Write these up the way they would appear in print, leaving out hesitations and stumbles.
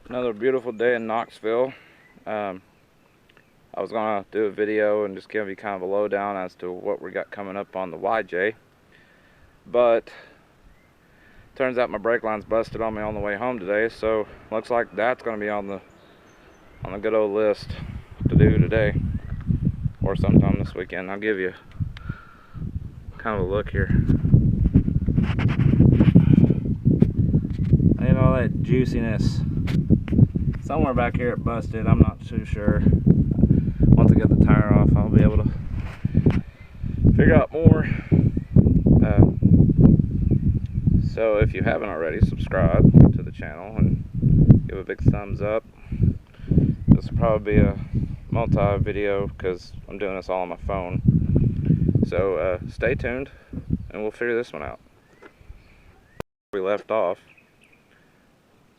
Another beautiful day in Knoxville. I was gonna do a video and just give you kind of a lowdown as to what we got coming up on the YJ, but turns out my brake line's busted on me on the way home today, so looks like that's gonna be on the good old list to do today or sometime this weekend. I'll give you kind of a look here. And all that juiciness. Somewhere back here it busted, I'm not too sure. Once I get the tire off, I'll be able to figure out more. So if you haven't already, subscribe to the channel and give a big thumbs up. This will probably be a multi-video because I'm doing this all on my phone. So stay tuned and we'll figure this one out. We left off,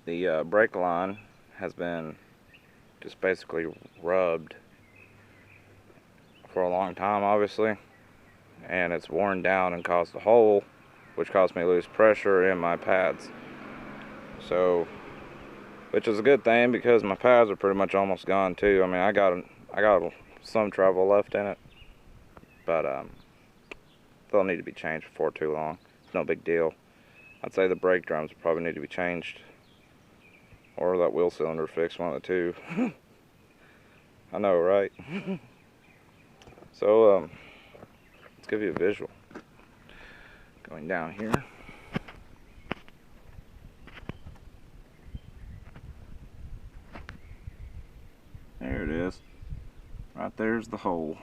the brake line has been just basically rubbed for a long time, obviously, and it's worn down and caused a hole, which caused me to lose pressure in my pads. So, which is a good thing because my pads are pretty much almost gone too. I mean, I got some trouble left in it, but they'll need to be changed before too long. It's no big deal. I'd say the brake drums probably need to be changed, or that wheel cylinder fixed, one of the two. I know, right? So, let's give you a visual. Going down here. There it is. Right there's the hole.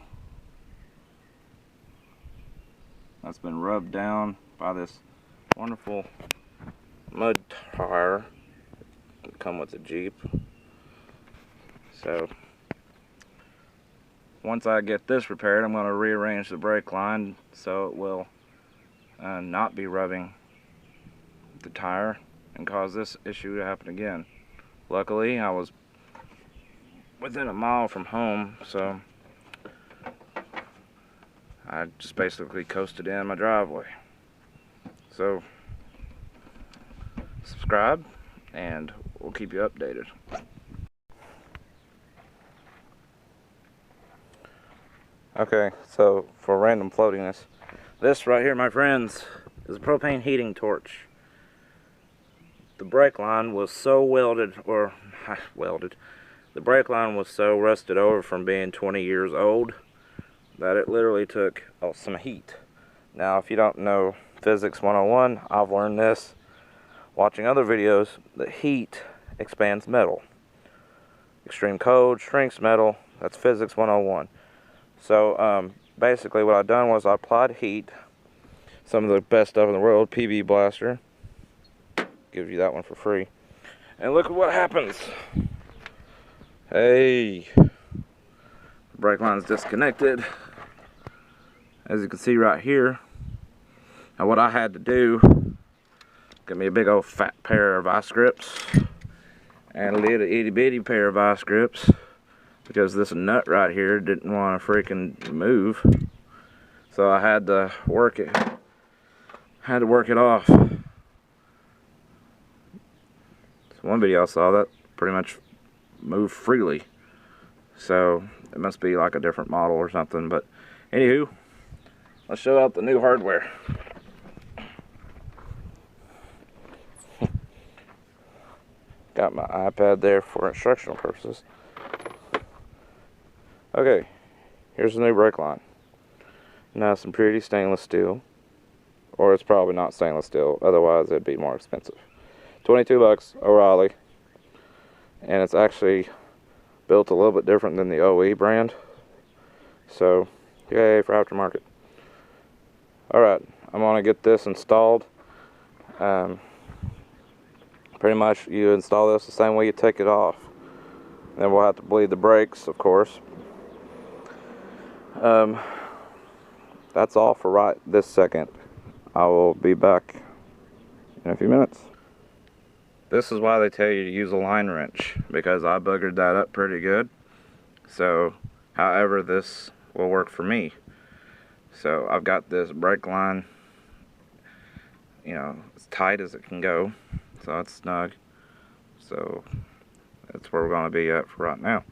That's been rubbed down by this wonderful mud tire that come with the Jeep. So once I get this repaired, I'm going to rearrange the brake line so it will not be rubbing the tire and cause this issue to happen again. Luckily, I was within a mile from home, so I just basically coasted in my driveway. So subscribe and we'll keep you updated. Okay, so for random floatiness, this right here, my friends, is a propane heating torch. The brake line was so the brake line was so rusted over from being 20 years old that it literally took some heat. Now, if you don't know Physics 101, I've learned this watching other videos, that heat expands metal. Extreme cold shrinks metal. That's Physics 101. So basically what I've done was I applied heat, some of the best stuff in the world, PB Blaster, gives you that one for free, and look at what happens. Hey, the brake line's disconnected, as you can see right here. Now what I had to do, get me a big old fat pair of vice grips and a little itty bitty pair of vice grips, because this nut right here didn't want to freaking move. So I had to work it off. So one video I saw that pretty much moved freely. So it must be like a different model or something. But anywho, let's show out the new hardware. Got my iPad there for instructional purposes. Okay, here's the new brake line. Now some pretty stainless steel, or it's probably not stainless steel, otherwise it'd be more expensive. 22 bucks, O'Reilly, and it's actually built a little bit different than the OE brand, so yay for aftermarket. Alright, I'm gonna get this installed. Pretty much you install this the same way you take it off. Then we'll have to bleed the brakes, of course. That's all for right this second. I will be back in a few minutes. This is why they tell you to use a line wrench, because I buggered that up pretty good. So, however, this will work for me. So I've got this brake line, you know, as tight as it can go, so it's snug. So that's where we're going to be at for right now.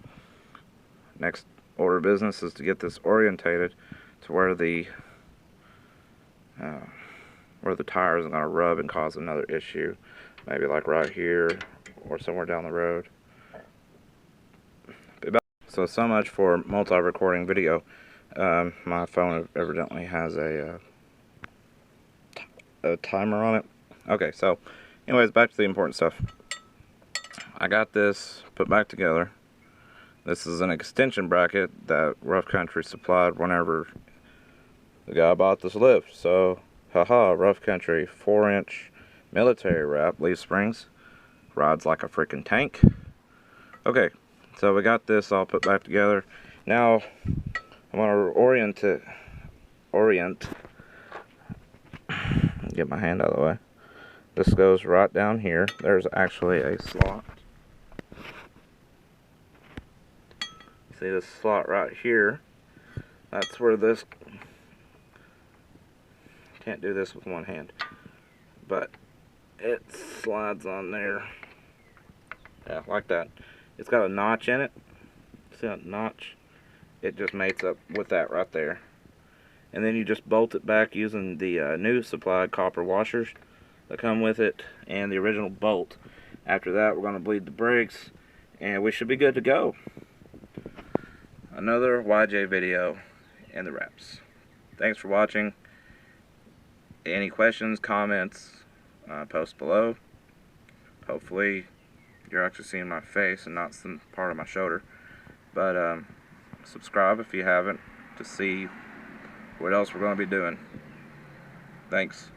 Next order of business is to get this orientated to where the tire isn't going to rub and cause another issue. Maybe like right here or somewhere down the road. So much for multi-recording video. My phone evidently has a timer on it. Okay, so anyways, back to the important stuff. I got this put back together. This is an extension bracket that Rough Country supplied whenever the guy bought this lift. So, haha, Rough Country 4-inch military wrap leaf springs. Rides like a freaking tank. Okay, so we got this all put back together. Now, I'm going to orient. Get my hand out of the way. This goes right down here. There's actually a slot. See this slot right here? That's where this... Can't do this with one hand. But it slides on there. Yeah, like that. It's got a notch in it. See that notch? It just mates up with that right there. And then you just bolt it back using the new supplied copper washers that come with it and the original bolt. After that, we're going to bleed the brakes and we should be good to go. Another YJ video in the wraps. Thanks for watching. Any questions, comments, post below. Hopefully you're actually seeing my face and not some part of my shoulder. But subscribe if you haven't to see what else we're going to be doing. Thanks.